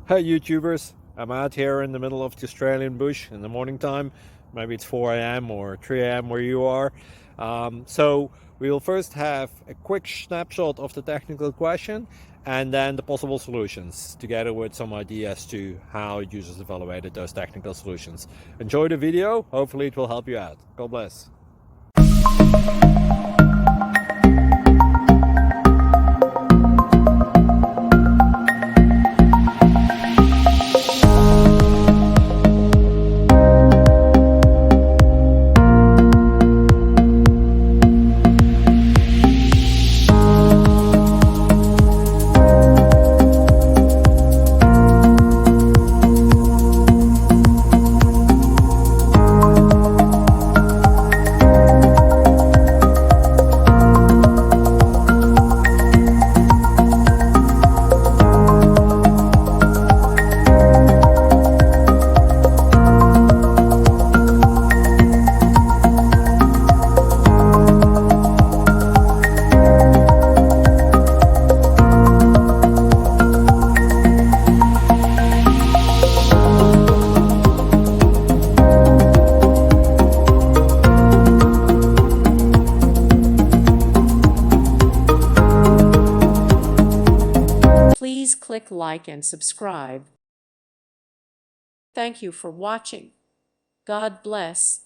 Hey YouTubers, I'm out here in the middle of the Australian bush in the morning time. Maybe it's 4 a.m. or 3 a.m. where you are. So we will first have a quick snapshot of the technical question and then the possible solutions, together with some ideas to how users evaluated those technical solutions. Enjoy the video, hopefully it will help you out. God bless. Please click like and subscribe. Thank you for watching. God bless.